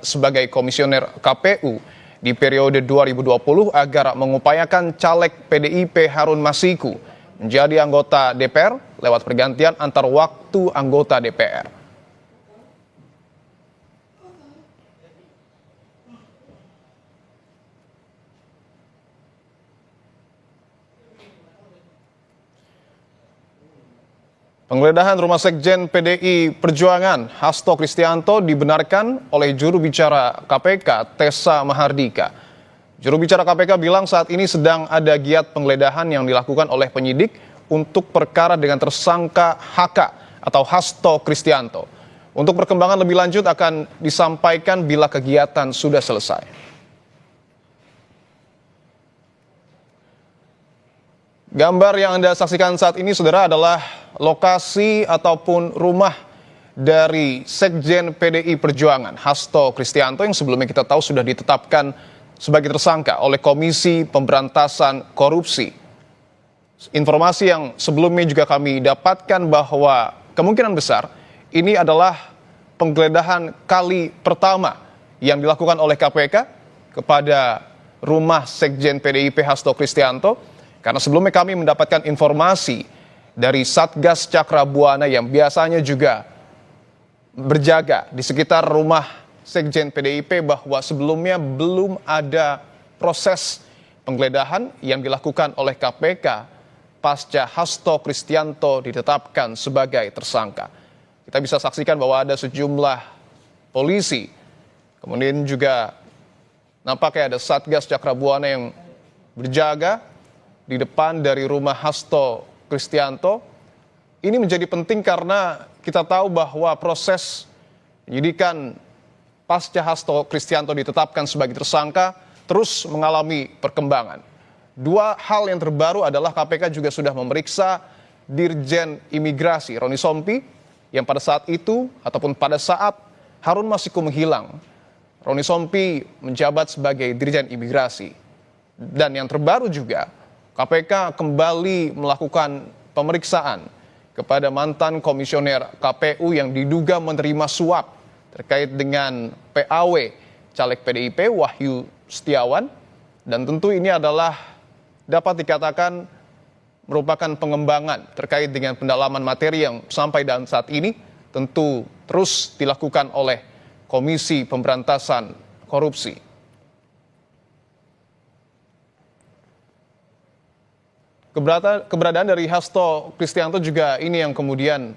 sebagai komisioner KPU di periode 2020 agar mengupayakan caleg PDIP Harun Masiku menjadi anggota DPR lewat pergantian antar waktu anggota DPR. Penggeledahan rumah sekjen PDI Perjuangan Hasto Kristianto dibenarkan oleh juru bicara KPK Tessa Mahardika. Juru bicara KPK bilang saat ini sedang ada giat penggeledahan yang dilakukan oleh penyidik untuk perkara dengan tersangka HK atau Hasto Kristianto. Untuk perkembangan lebih lanjut akan disampaikan bila kegiatan sudah selesai. Gambar yang Anda saksikan saat ini, saudara, adalah lokasi ataupun rumah dari Sekjen PDI Perjuangan Hasto Kristianto yang sebelumnya kita tahu sudah ditetapkan sebagai tersangka oleh Komisi Pemberantasan Korupsi. Informasi yang sebelumnya juga kami dapatkan bahwa kemungkinan besar ini adalah penggeledahan kali pertama yang dilakukan oleh KPK kepada rumah Sekjen PDIP Hasto Kristianto. Karena sebelumnya kami mendapatkan informasi dari Satgas Cakra Buana yang biasanya juga berjaga di sekitar rumah Sekjen PDIP bahwa sebelumnya belum ada proses penggeledahan yang dilakukan oleh KPK pasca Hasto Kristianto ditetapkan sebagai tersangka. Kita bisa saksikan bahwa ada sejumlah polisi, kemudian juga nampaknya ada Satgas Cakra Buana yang berjaga di depan dari rumah Hasto Kristianto. Ini menjadi penting karena kita tahu bahwa proses penyidikan pasca Hasto Kristianto ditetapkan sebagai tersangka terus mengalami perkembangan. Dua hal yang terbaru adalah KPK juga sudah memeriksa Dirjen Imigrasi Roni Sompi yang pada saat itu ataupun pada saat Harun Masiku menghilang, Roni Sompi menjabat sebagai Dirjen Imigrasi. Dan yang terbaru juga, KPK kembali melakukan pemeriksaan kepada mantan komisioner KPU yang diduga menerima suap terkait dengan PAW caleg PDIP Wahyu Setiawan. Dan tentu ini adalah dapat dikatakan merupakan pengembangan terkait dengan pendalaman materi yang sampai dan saat ini tentu terus dilakukan oleh Komisi Pemberantasan Korupsi. Keberadaan dari Hasto Kristianto juga ini yang kemudian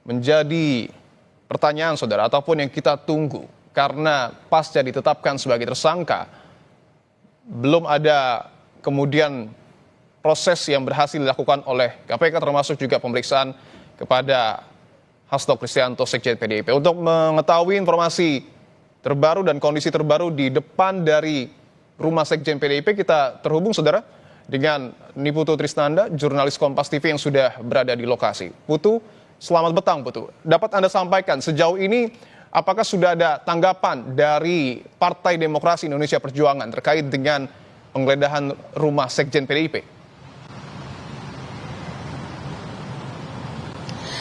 menjadi pertanyaan, saudara, ataupun yang kita tunggu. Karena pasca ditetapkan sebagai tersangka, belum ada kemudian proses yang berhasil dilakukan oleh KPK, termasuk juga pemeriksaan kepada Hasto Kristianto, Sekjen PDIP. Untuk mengetahui informasi terbaru dan kondisi terbaru di depan dari rumah Sekjen PDIP, kita terhubung, saudara, dengan Niputu Trisnanda, jurnalis Kompas TV yang sudah berada di lokasi. Putu, selamat petang, Putu. Dapat Anda sampaikan sejauh ini apakah sudah ada tanggapan dari Partai Demokrasi Indonesia Perjuangan terkait dengan penggeledahan rumah Sekjen PDIP?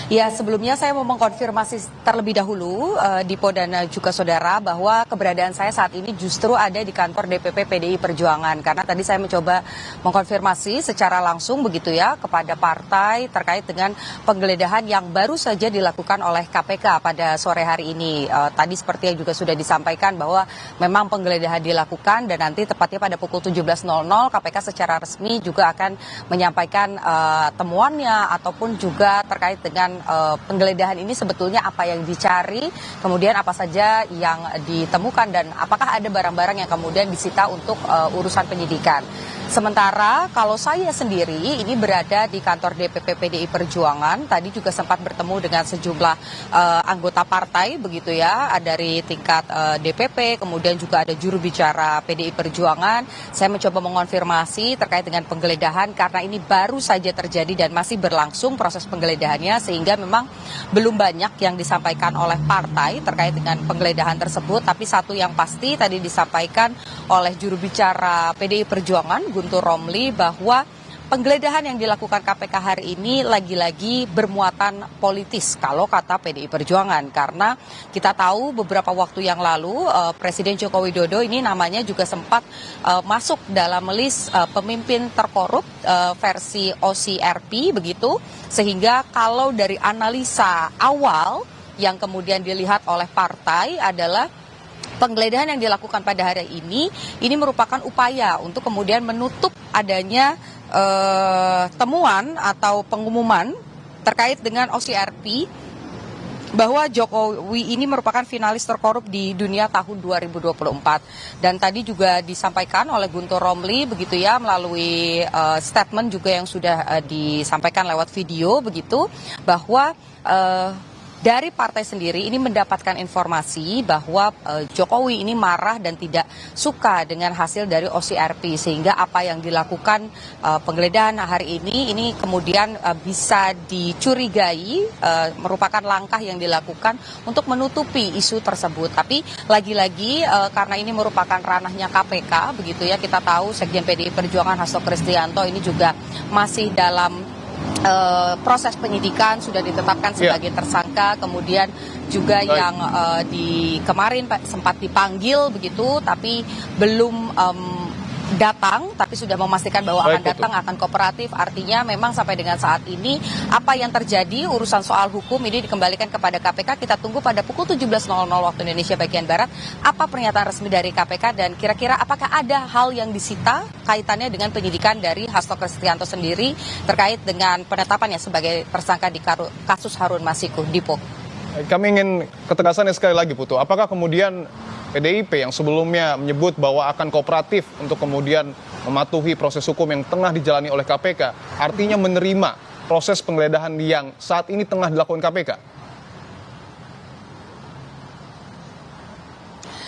Ya, sebelumnya saya mau mengkonfirmasi terlebih dahulu Dipo dan juga saudara bahwa keberadaan saya saat ini justru ada di kantor DPP PDI Perjuangan, karena tadi saya mencoba mengkonfirmasi secara langsung begitu ya kepada partai terkait dengan penggeledahan yang baru saja dilakukan oleh KPK pada sore hari ini. Tadi seperti yang juga sudah disampaikan bahwa memang penggeledahan dilakukan dan nanti tepatnya pada pukul 17.00 KPK secara resmi juga akan menyampaikan temuannya ataupun juga terkait dengan penggeledahan ini sebetulnya apa yang dicari, kemudian apa saja yang ditemukan dan apakah ada barang-barang yang kemudian disita untuk urusan penyidikan. Sementara kalau saya sendiri ini berada di kantor DPP PDI Perjuangan, tadi juga sempat bertemu dengan sejumlah anggota partai begitu ya, dari tingkat DPP, kemudian juga ada juru bicara PDI Perjuangan. Saya mencoba mengonfirmasi terkait dengan penggeledahan karena ini baru saja terjadi dan masih berlangsung proses penggeledahannya, sehingga memang belum banyak yang disampaikan oleh partai terkait dengan penggeledahan tersebut. Tapi satu yang pasti tadi disampaikan oleh juru bicara PDI Perjuangan Guntur Romli bahwa penggeledahan yang dilakukan KPK hari ini lagi-lagi bermuatan politis kalau kata PDI Perjuangan, karena kita tahu beberapa waktu yang lalu Presiden Joko Widodo ini namanya juga sempat masuk dalam list pemimpin terkorup versi OCRP begitu, sehingga kalau dari analisa awal yang kemudian dilihat oleh partai adalah penggeledahan yang dilakukan pada hari ini merupakan upaya untuk kemudian menutup adanya temuan atau pengumuman terkait dengan OCRP bahwa Jokowi ini merupakan finalis terkorup di dunia tahun 2024. Dan tadi juga disampaikan oleh Guntur Romli begitu ya, melalui statement juga yang sudah disampaikan lewat video begitu, bahwa dari partai sendiri ini mendapatkan informasi bahwa Jokowi ini marah dan tidak suka dengan hasil dari OCRP, sehingga apa yang dilakukan penggeledahan hari ini kemudian bisa dicurigai merupakan langkah yang dilakukan untuk menutupi isu tersebut. Tapi lagi-lagi karena ini merupakan ranahnya KPK begitu ya, kita tahu Sekjen PDI Perjuangan Hasto Kristianto ini juga masih dalam proses penyidikan, sudah ditetapkan sebagai tersangka, kemudian juga yang kemarin sempat dipanggil begitu, tapi belum datang, tapi sudah memastikan bahwa akan datang, akan kooperatif. Artinya memang sampai dengan saat ini apa yang terjadi urusan soal hukum ini dikembalikan kepada KPK. Kita tunggu pada pukul 17.00 waktu Indonesia bagian Barat apa pernyataan resmi dari KPK, dan kira-kira apakah ada hal yang disita kaitannya dengan penyidikan dari Hasto Kristianto sendiri terkait dengan penetapannya sebagai tersangka di kasus Harun Masiku. Dipo. Kami ingin ketegasannya sekali lagi, Putu. Apakah kemudian PDIP yang sebelumnya menyebut bahwa akan kooperatif untuk kemudian mematuhi proses hukum yang tengah dijalani oleh KPK, artinya menerima proses penggeledahan yang saat ini tengah dilakukan KPK?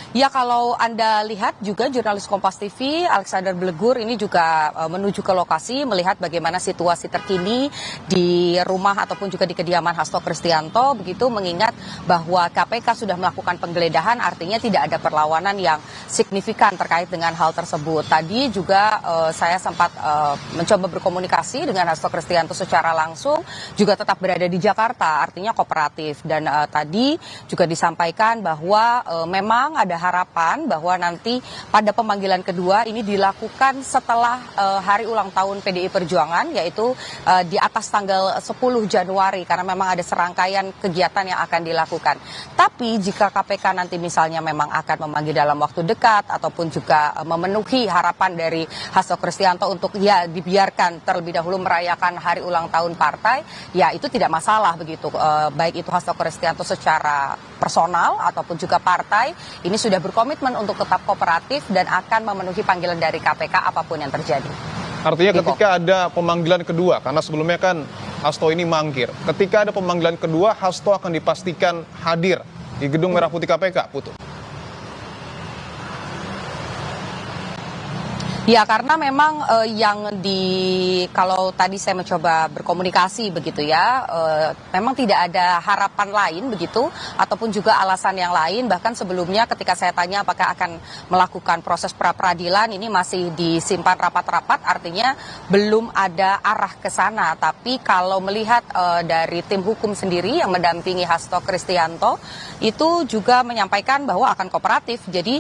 Ya, kalau Anda lihat juga jurnalis Kompas TV Alexander Blegur ini juga menuju ke lokasi melihat bagaimana situasi terkini di rumah ataupun juga di kediaman Hasto Kristianto begitu, mengingat bahwa KPK sudah melakukan penggeledahan, artinya tidak ada perlawanan yang signifikan terkait dengan hal tersebut. Tadi juga saya sempat mencoba berkomunikasi dengan Hasto Kristianto secara langsung, juga tetap berada di Jakarta, artinya kooperatif, dan tadi juga disampaikan bahwa memang ada harapan bahwa nanti pada pemanggilan kedua ini dilakukan setelah hari ulang tahun PDI Perjuangan, yaitu di atas tanggal 10 Januari, karena memang ada serangkaian kegiatan yang akan dilakukan. Tapi jika KPK nanti misalnya memang akan memanggil dalam waktu dekat ataupun juga memenuhi harapan dari Hasto Kristianto untuk ya dibiarkan terlebih dahulu merayakan hari ulang tahun partai, ya itu tidak masalah begitu. Baik itu Hasto Kristianto secara personal ataupun juga partai ini sudah berkomitmen untuk tetap kooperatif dan akan memenuhi panggilan dari KPK apapun yang terjadi. Artinya ketika ada pemanggilan kedua, karena sebelumnya kan Hasto ini mangkir, ketika ada pemanggilan kedua Hasto akan dipastikan hadir di Gedung Merah Putih KPK, Putu? Ya, karena memang kalau tadi saya mencoba berkomunikasi begitu ya, memang tidak ada harapan lain begitu, ataupun juga alasan yang lain. Bahkan sebelumnya ketika saya tanya apakah akan melakukan proses pra-peradilan, ini masih disimpan rapat-rapat, artinya belum ada arah ke sana. Tapi kalau melihat dari tim hukum sendiri yang mendampingi Hasto Kristianto, itu juga menyampaikan bahwa akan kooperatif. Jadi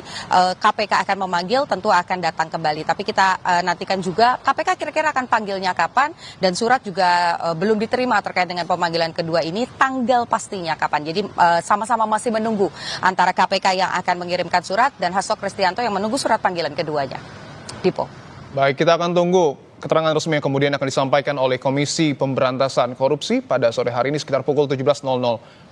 KPK akan memanggil, tentu akan datang kembali. Tapi kita nantikan juga KPK kira-kira akan panggilnya kapan, dan surat juga belum diterima terkait dengan pemanggilan kedua ini, tanggal pastinya kapan. Jadi sama-sama masih menunggu antara KPK yang akan mengirimkan surat dan Hasto Kristianto yang menunggu surat panggilan keduanya. Dipo. Baik, kita akan tunggu keterangan resmi yang kemudian akan disampaikan oleh Komisi Pemberantasan Korupsi pada sore hari ini sekitar pukul 17.00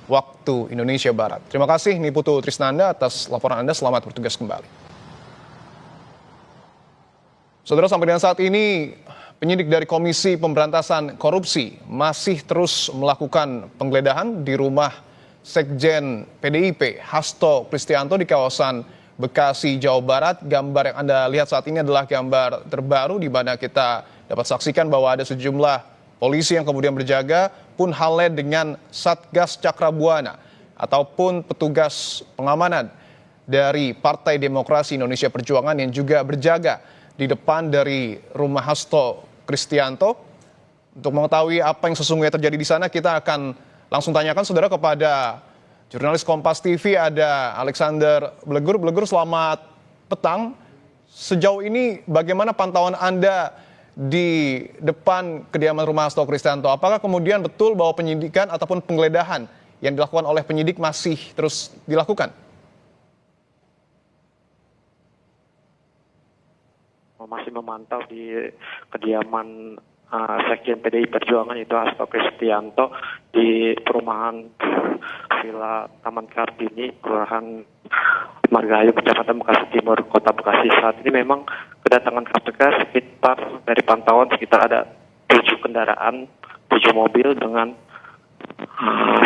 waktu Indonesia Barat. Terima kasih Niputu Trisnanda atas laporan Anda, selamat bertugas kembali. Saudara, sampai dengan saat ini penyidik dari Komisi Pemberantasan Korupsi masih terus melakukan penggeledahan di rumah Sekjen PDIP Hasto Kristianto di kawasan Bekasi, Jawa Barat. Gambar yang Anda lihat saat ini adalah gambar terbaru di mana kita dapat saksikan bahwa ada sejumlah polisi yang kemudian berjaga, pun halnya dengan Satgas Cakrabuana ataupun petugas pengamanan dari Partai Demokrasi Indonesia Perjuangan yang juga berjaga di depan dari rumah Hasto Kristianto. Untuk mengetahui apa yang sesungguhnya terjadi di sana, kita akan langsung tanyakan saudara kepada jurnalis Kompas TV, ada Alexander Blegur. Blegur, selamat petang. Sejauh ini bagaimana pantauan Anda di depan kediaman rumah Hasto Kristianto? Apakah kemudian betul bahwa penyidikan ataupun penggeledahan yang dilakukan oleh penyidik masih terus dilakukan? Masih memantau di kediaman Sekjen PDI Perjuangan itu Hasto Kristianto di perumahan Villa Taman Kartini, Kelurahan Margahayu, Kecamatan Bekasi Timur, Kota Bekasi. Saat ini memang kedatangan KPK dari pantauan sekitar ada 7 kendaraan, 7 mobil dengan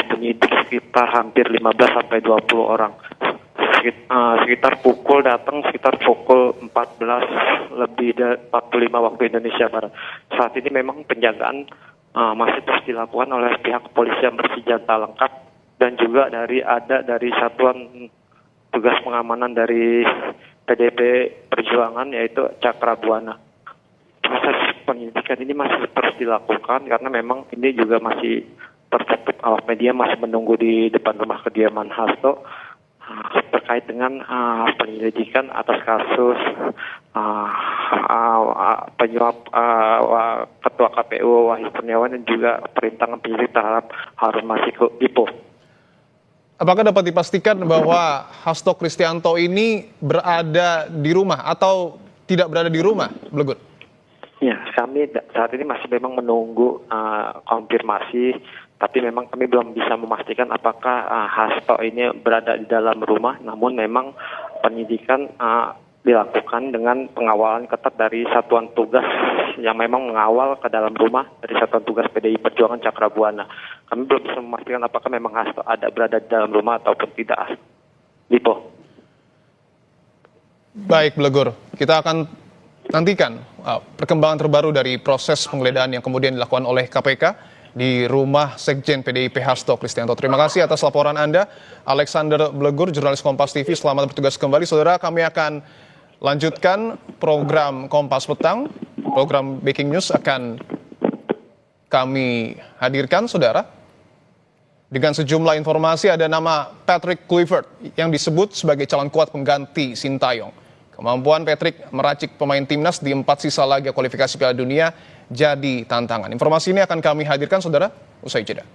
penyidik sekitar hampir 15 sampai 20 orang. Sekitar pukul 14 lebih dari 45 waktu Indonesia Barat. Saat ini memang penjagaan masih terus dilakukan oleh pihak kepolisian bersenjata lengkap dan juga dari satuan tugas pengamanan dari PDIP Perjuangan yaitu Cakra Buana. Proses penyidikan ini masih terus dilakukan karena memang ini juga masih tertutup, awak media masih menunggu di depan rumah kediaman Hasto terkait dengan penyelidikan atas kasus penyuap Ketua KPU Wahyu Kurniawan dan juga perintangan penyidik terhadap Harun Masiku Lipo. Apakah dapat dipastikan bahwa Hasto Kristianto ini berada di rumah atau tidak berada di rumah, Blegur? Ya, kami saat ini masih memang menunggu konfirmasi. Tapi memang kami belum bisa memastikan apakah Hasto ini berada di dalam rumah. Namun memang penyidikan dilakukan dengan pengawalan ketat dari satuan tugas yang memang mengawal ke dalam rumah dari satuan tugas PDI Perjuangan Cakra Buana. Kami belum bisa memastikan apakah memang Hasto berada di dalam rumah ataupun tidak. Lipo. Baik, Blegur. Kita akan nantikan perkembangan terbaru dari proses penggeledahan yang kemudian dilakukan oleh KPK di rumah Sekjen PDIP Hasto Kristianto. Terima kasih atas laporan Anda, Alexander Blegur, jurnalis Kompas TV. Selamat bertugas kembali, saudara. Kami akan lanjutkan program Kompas Petang. Program Breaking News akan kami hadirkan, saudara. Dengan sejumlah informasi, ada nama Patrick Kluivert yang disebut sebagai calon kuat pengganti Sintayong. Kemampuan Patrick meracik pemain timnas di 4 sisa laga kualifikasi Piala Dunia jadi tantangan. Informasi ini akan kami hadirkan, saudara, usai jeda.